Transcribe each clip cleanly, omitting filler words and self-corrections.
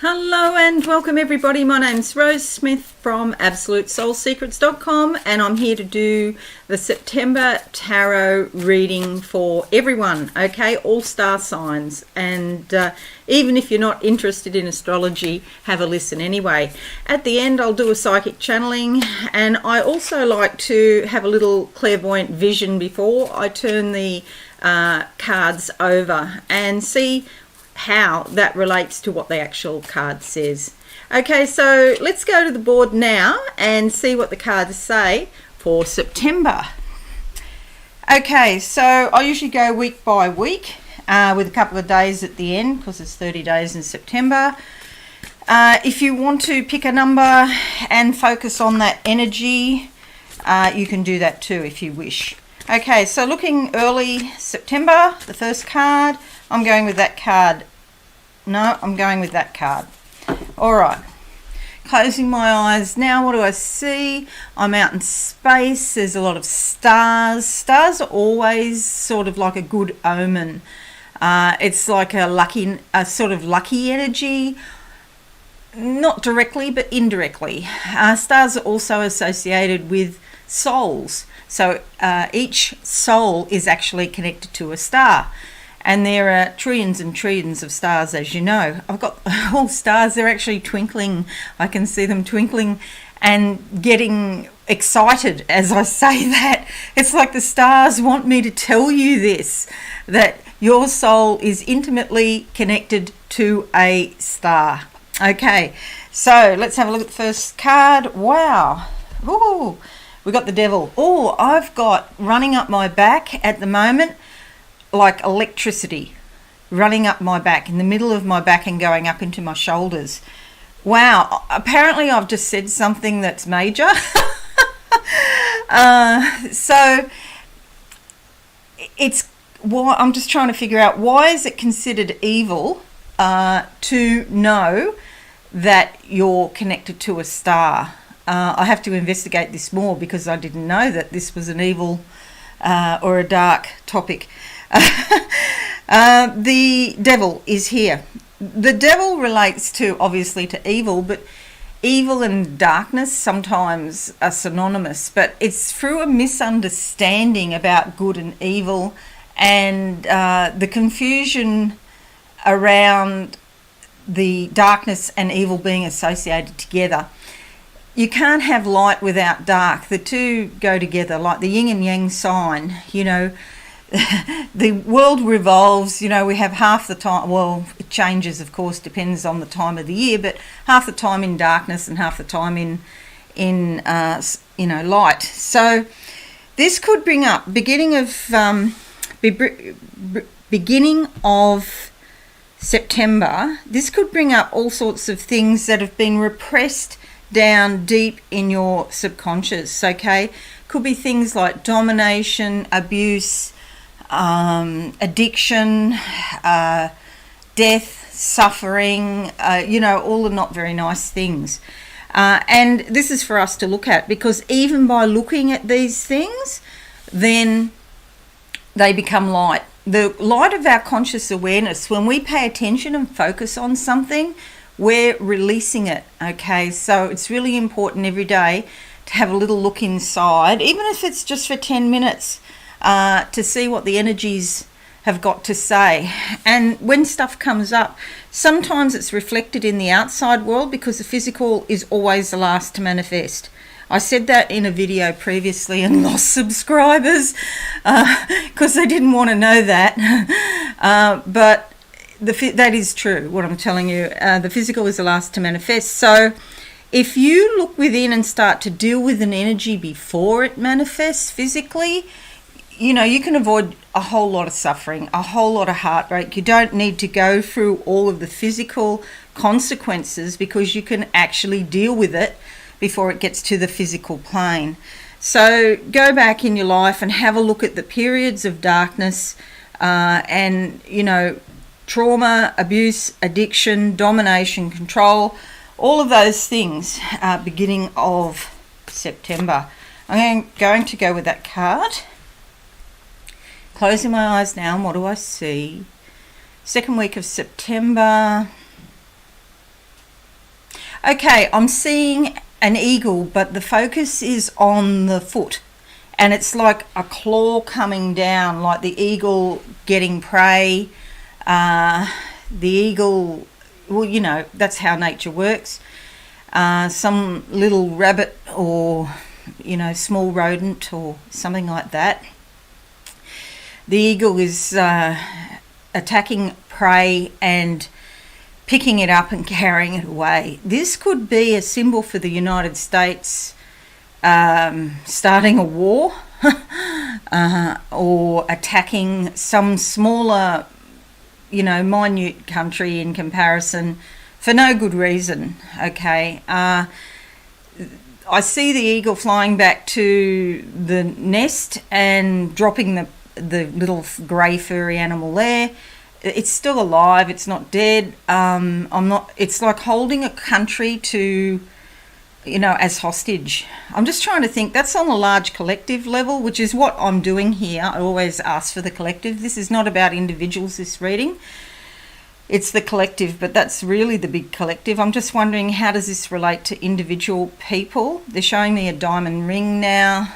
Hello and welcome everybody. My name's Rose Smith from AbsoluteSoulSecrets.com and I'm here to do the September Tarot reading for everyone, okay, all star signs, and even if you're not interested in astrology, have a listen anyway. At the end I'll do a psychic channeling, and I also like to have a little clairvoyant vision before I turn the cards over and see how that relates to what the actual card says. Okay, so let's go to the board now and see what the cards say for September. Okay, so I usually go week by week with a couple of days at the end because it's 30 days in September. If you want to pick a number and focus on that energy, you can do that too if you wish. Okay, so looking early September, the first card, I'm going with that card. No, I'm going with that card. All right. Closing my eyes now, what do I see? I'm out in space. There's a lot of stars. Stars are always sort of like a good omen. It's like a sort of lucky energy. Not directly, but indirectly. Stars are also associated with souls. So each soul is actually connected to a star. And there are trillions and trillions of stars, as you know. I've got all stars, they're actually twinkling. I can see them twinkling and getting excited as I say that. It's like the stars want me to tell you this, that your soul is intimately connected to a star. Okay, so let's have a look at the first card. Wow. Ooh, we got the devil. Oh, I've got running up my back at the moment, like electricity running up my back, in the middle of my back and going up into my shoulders. Wow, apparently I've just said something that's major. So it's why I'm just trying to figure out, why is it considered evil to know that you're connected to a star? I have to investigate this more because I didn't know that this was an evil or a dark topic. The devil is here. The devil relates to, obviously, to evil, but evil and darkness sometimes are synonymous, but it's through a misunderstanding about good and evil, and the confusion around the darkness and evil being associated together. You can't have light without dark. The two go together, like the yin and yang sign, you know. The world revolves, you know, we have half the time, well, it changes, of course, depends on the time of the year, but half the time in darkness and half the time in light. So this could bring up beginning of September. This could bring up all sorts of things that have been repressed down deep in your subconscious, okay? Could be things like domination, abuse, addiction, death, suffering, all the not very nice things. And this is for us to look at, because even by looking at these things, then they become light. The light of our conscious awareness, when we pay attention and focus on something, we're releasing it, okay? So it's really important every day to have a little look inside, even if it's just for 10 minutes, to see what the energies have got to say. And when stuff comes up, sometimes it's reflected in the outside world, because the physical is always the last to manifest. I said that in a video previously and lost subscribers because they didn't want to know that. But that is true, what I'm telling you. The physical is the last to manifest. So if you look within and start to deal with an energy before it manifests physically, you know, you can avoid a whole lot of suffering, a whole lot of heartbreak. You don't need to go through all of the physical consequences, because you can actually deal with it before it gets to the physical plane. So go back in your life and have a look at the periods of darkness and, trauma, abuse, addiction, domination, control, all of those things beginning of September. I'm going to go with that card. Closing my eyes now, and what do I see? Second week of September. Okay, I'm seeing an eagle, but the focus is on the foot. And it's like a claw coming down, like the eagle getting prey. The eagle, well, you know, that's how nature works. Some little rabbit or, you know, small rodent or something like that. The eagle is attacking prey and picking it up and carrying it away. This could be a symbol for the United States starting a war or attacking some smaller, you know, minute country in comparison for no good reason. Okay. I see the eagle flying back to the nest and dropping the little grey furry animal there. It's still alive, it's not dead. It's like holding a country to, you know, as hostage. I'm just trying to think, that's on a large collective level, which is what I'm doing here. I always ask for the collective. This is not about individuals, this reading. It's the collective, but that's really the big collective. I'm just wondering, how does this relate to individual people? They're showing me a diamond ring now.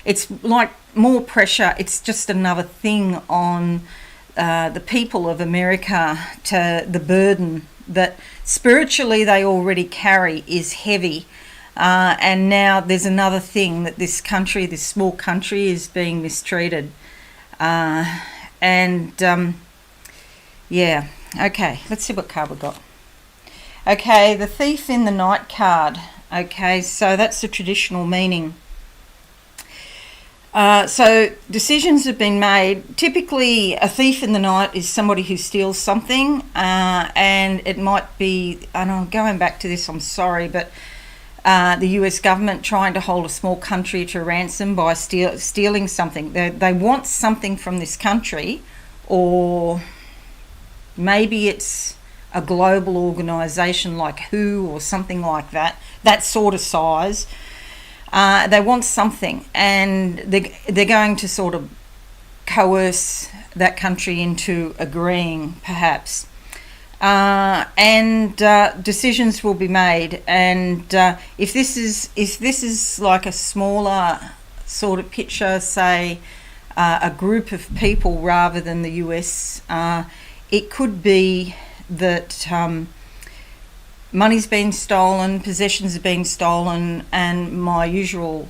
It's like more pressure. It's just another thing on the people of America, to the burden that spiritually they already carry is heavy. And now there's another thing, that this country, this small country, is being mistreated. Yeah, okay, let's see what card we got. Okay, the Thief in the Night card. Okay, so that's the traditional meaning. So decisions have been made. Typically, a thief in the night is somebody who steals something, and it might be, and I'm going back to this, I'm sorry, but the US government trying to hold a small country to ransom by stealing something. They want something from this country, or maybe it's a global organisation like WHO or something like that, that sort of size. They want something, and they're going to sort of coerce that country into agreeing, perhaps. Decisions will be made, and if this is like a smaller sort of picture, say a group of people rather than the US, it could be that money's been stolen, possessions are being stolen, and my usual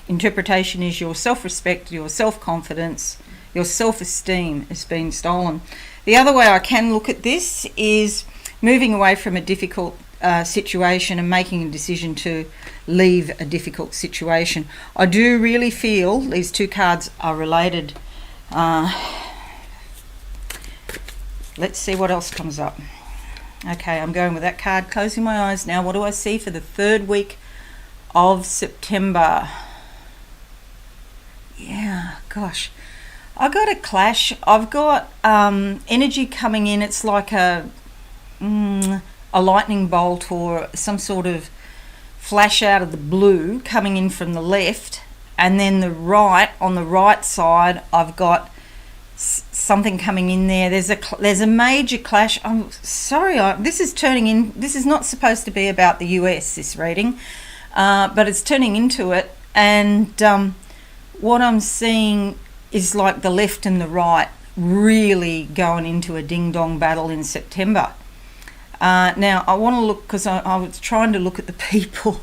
interpretation is your self-respect, your self-confidence, your self-esteem is being stolen. The other way I can look at this is moving away from a difficult situation and making a decision to leave a difficult situation. I do really feel these two cards are related. Let's see what else comes up. Okay, I'm going with that card. Closing my eyes now. What do I see for the third week of September? Yeah, gosh. I got a clash. I've got energy coming in. It's like a lightning bolt or some sort of flash out of the blue coming in from the left. And then on the right side, I've got something coming in there. There's a major clash. I'm sorry, this is not supposed to be about the US, this reading, but it's turning into it. And what I'm seeing is like the left and the right really going into a ding-dong battle in September. Now, I want to look, because I was trying to look at the people,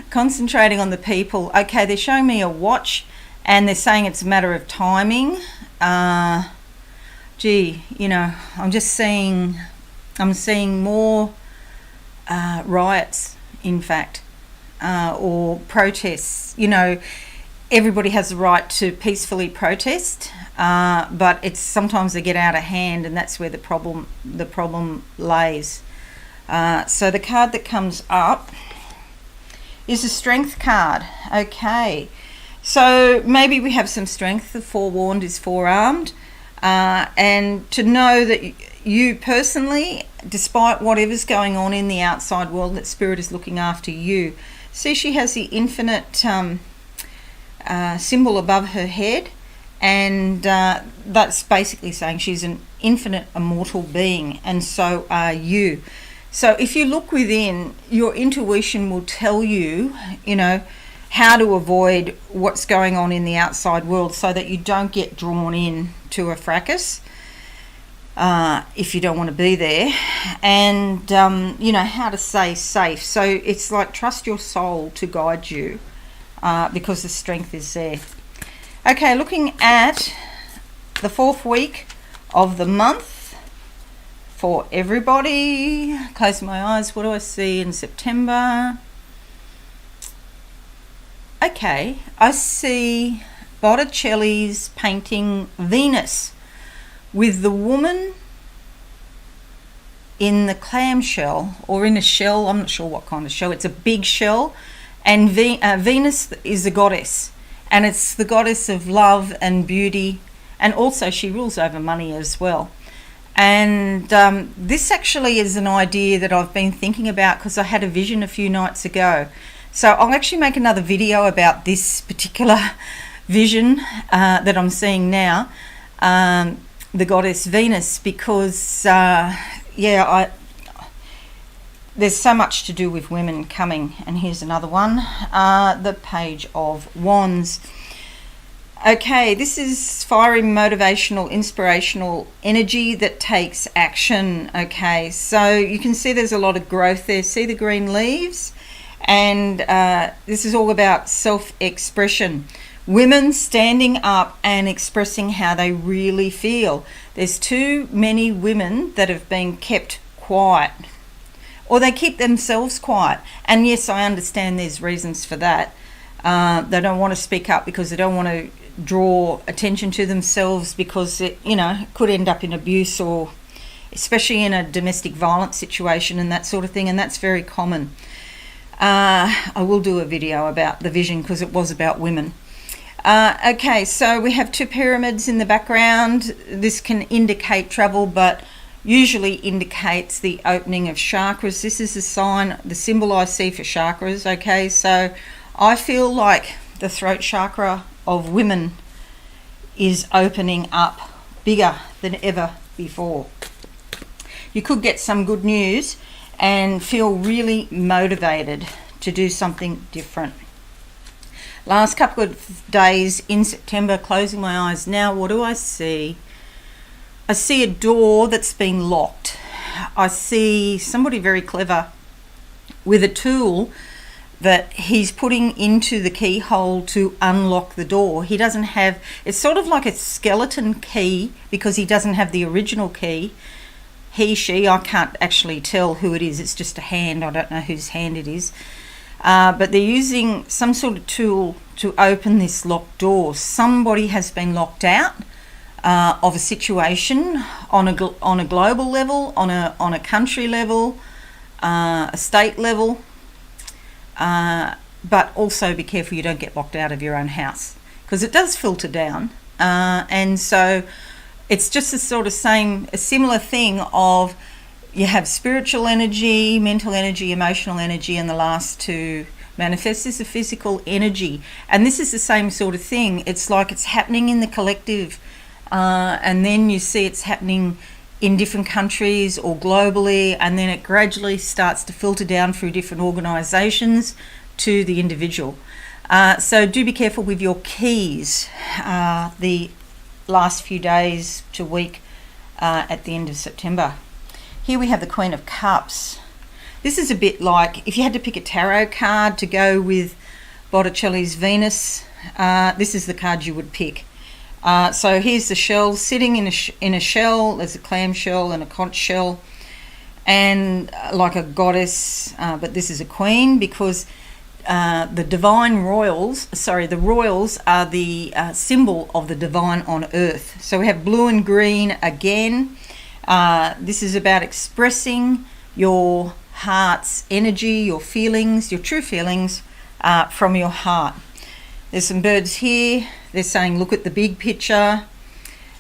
concentrating on the people. Okay, they're showing me a watch, and they're saying it's a matter of timing. You know, I'm seeing more riots, in fact, or protests. You know, everybody has the right to peacefully protest, but it's sometimes they get out of hand, and that's where the problem lays. So the card that comes up is a Strength card. Okay. So maybe we have some strength. The forewarned is forearmed. And to know that you personally, despite whatever's going on in the outside world, that Spirit is looking after you. See, she has the infinite symbol above her head, and that's basically saying she's an infinite immortal being, and so are you. So if you look within, your intuition will tell you, how to avoid what's going on in the outside world so that you don't get drawn in to a fracas if you don't want to be there, and how to stay safe. So it's like trust your soul to guide you because the strength is there. Okay, looking at the 4th week of the month for everybody. Close my eyes. What do I see in September? Okay, I see Botticelli's painting Venus with the woman in the clamshell or in a shell. I'm not sure what kind of shell. It's a big shell, and Venus is the goddess, and it's the goddess of love and beauty, and also she rules over money as well. And this actually is an idea that I've been thinking about because I had a vision a few nights ago. So I'll actually make another video about this particular vision that I'm seeing now, the goddess Venus, because there's so much to do with women coming. And here's another one, the Page of Wands. Okay, this is fiery, motivational, inspirational energy that takes action. Okay, so you can see there's a lot of growth there. See the green leaves? And this is all about self-expression. Women standing up and expressing how they really feel. There's too many women that have been kept quiet, or they keep themselves quiet. And yes, I understand there's reasons for that. They don't want to speak up because they don't want to draw attention to themselves, because it could end up in abuse, or especially in a domestic violence situation and that sort of thing, and that's very common. I will do a video about the vision because it was about women. Okay, so we have 2 pyramids in the background. This can indicate travel, but usually indicates the opening of chakras. This is the sign, the symbol I see for chakras. Okay, so I feel like the throat chakra of women is opening up bigger than ever before. You could get some good news and feel really motivated to do something different. Last couple of days in September, closing my eyes now, what do I see? I see a door that's been locked. I see somebody very clever with a tool that he's putting into the keyhole to unlock the door. He doesn't have, it's sort of like a skeleton key because he doesn't have the original key. He, she, I can't actually tell who it is. It's just a hand. I don't know whose hand it is. But they're using some sort of tool to open this locked door. Somebody has been locked out of a situation on a global level, on a country level, a state level. But also be careful you don't get locked out of your own house, because it does filter down. And so it's just a similar thing of, you have spiritual energy, mental energy, emotional energy, and the last two manifest as a physical energy. And this is the same sort of thing. It's like it's happening in the collective, and then you see it's happening in different countries or globally, and then it gradually starts to filter down through different organisations to the individual. So do be careful with your keys the last few days to week at the end of September. Here we have the Queen of Cups. This is a bit like if you had to pick a tarot card to go with Botticelli's Venus, this is the card you would pick. So here's the shell sitting in a shell. There's a clam shell and a conch shell, and like a goddess, but this is a queen, because the royals are the symbol of the divine on earth. So we have blue and green again. This is about expressing your heart's energy, your feelings, your true feelings from your heart. There's some birds here. They're saying look at the big picture.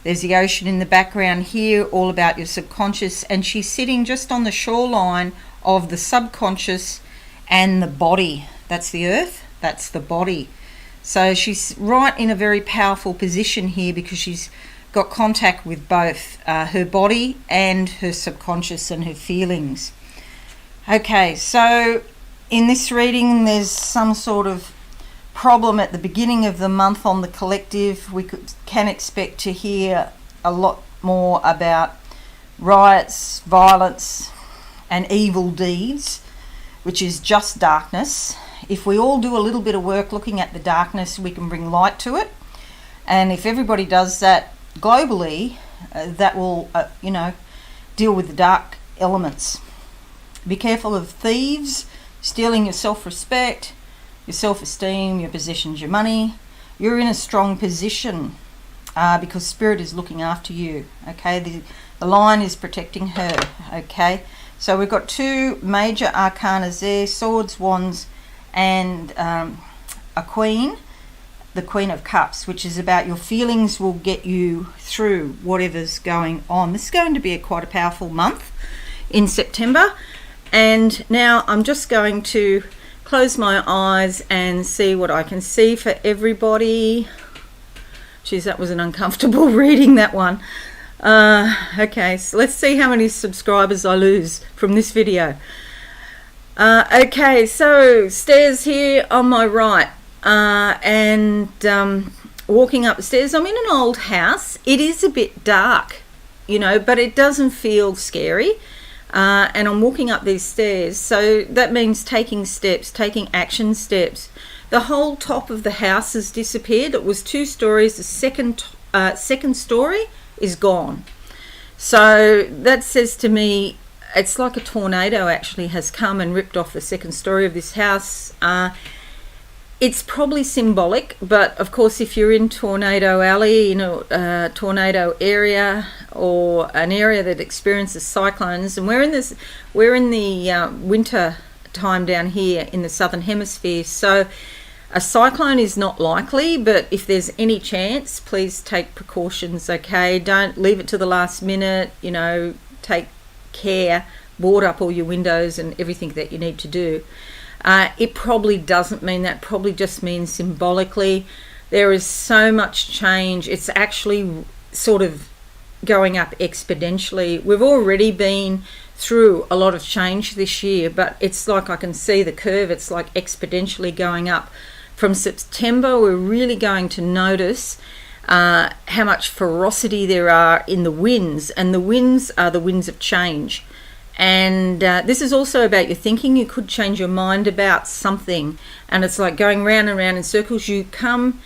There's the ocean in the background here, all about your subconscious, and she's sitting just on the shoreline of the subconscious and the body. That's the earth, that's the body. So she's right in a very powerful position here because she's got contact with both her body and her subconscious and her feelings. Okay, so in this reading there's some sort of problem at the beginning of the month on the collective. We can expect to hear a lot more about riots, violence and evil deeds, which is just darkness. If we all do a little bit of work looking at the darkness, we can bring light to it. And if everybody does that globally, that will, deal with the dark elements. Be careful of thieves, stealing your self-respect, your self-esteem, your possessions, your money. You're in a strong position because Spirit is looking after you. Okay, the lion is protecting her. Okay, so we've got two major arcanas there: swords, wands, and a queen, the Queen of Cups, which is about your feelings will get you through whatever's going on. This is going to be quite a powerful month in September. And now I'm just going to close my eyes and see what I can see for everybody. Geez, that was an uncomfortable reading, that one. Okay, so let's see how many subscribers I lose from this video. Okay, so stairs here on my right, and walking up the stairs. I'm in an old house. It is a bit dark, but it doesn't feel scary. And I'm walking up these stairs, so that means taking steps, taking action steps. The whole top of the house has disappeared. It was 2 stories. The second story is gone. So that says to me, it's like a tornado actually has come and ripped off the second story of this house. It's probably symbolic, but of course if you're in Tornado Alley, tornado area, or an area that experiences cyclones, and we're in the winter time down here in the southern hemisphere, so a cyclone is not likely, but if there's any chance, please take precautions. Okay, don't leave it to the last minute. Take care, board up all your windows and everything that you need to do. It probably doesn't mean that. Probably just means symbolically there is so much change. It's actually sort of going up exponentially. We've already been through a lot of change this year, but it's like I can see the curve. It's like exponentially going up. From September, we're really going to notice how much ferocity there are in the winds, and the winds are the winds of change. And this is also about your thinking. You could change your mind about something, and it's like going round and round in circles. You come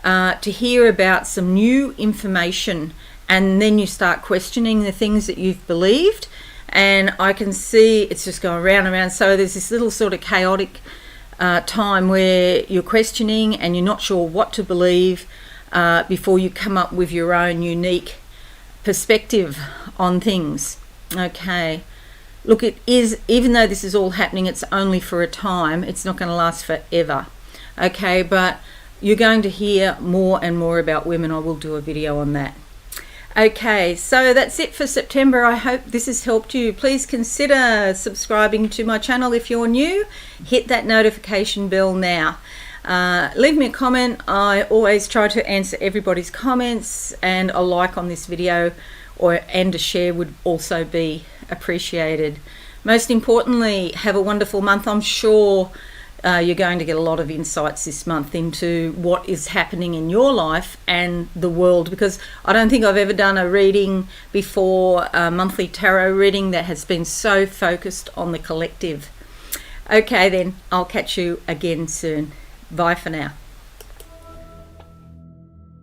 to hear about some new information, and then you start questioning the things that you've believed, and I can see it's just going round and round. So there's this little sort of chaotic time where you're questioning and you're not sure what to believe before you come up with your own unique perspective on things. Okay. Look, it is, even though this is all happening, it's only for a time. It's not going to last forever. Okay, but you're going to hear more and more about women. I will do a video on that. Okay, so that's it for September. I hope this has helped you. Please consider subscribing to my channel if you're new. Hit that notification bell now. Leave me a comment. I always try to answer everybody's comments, and a like on this video and a share would also be appreciated. Most importantly, have a wonderful month. I'm sure you're going to get a lot of insights this month into what is happening in your life and the world, because I don't think I've ever done a reading before, a monthly tarot reading that has been so focused on the collective. Okay then, I'll catch you again soon. Bye for now.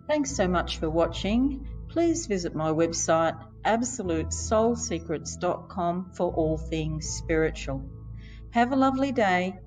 Thanks so much for watching. Please visit my website absolutesoulsecrets.com for all things spiritual. Have a lovely day.